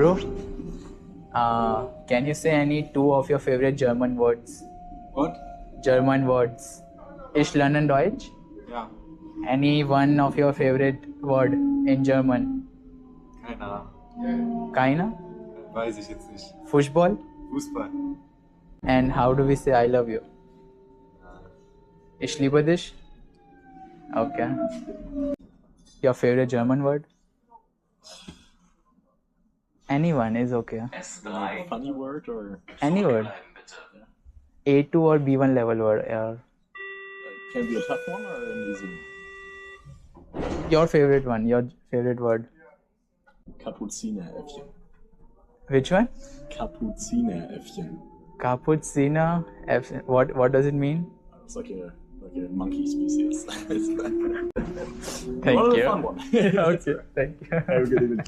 Bro, can you say any two of your favorite German words? What? German words. Ich lerne Deutsch. Ja. Any one of your favorite word in German? Keine Ahnung. Keiner? Weiß ich jetzt nicht. Fußball? Fußball. And how do we say I love you? Ich liebe dich. Okay. Your favorite German word? Anyone is okay. Funny word or Any word. A2 or B1 level word. can be a tough one or an easy one? Your favorite one. Your favorite word. Kapuzineräffchen. Which one? Kapuzineräffchen. Cappuccino. What does it mean? It's like a monkey species. Thank What a you. fun one. Okay. Thank you. Have a good evening.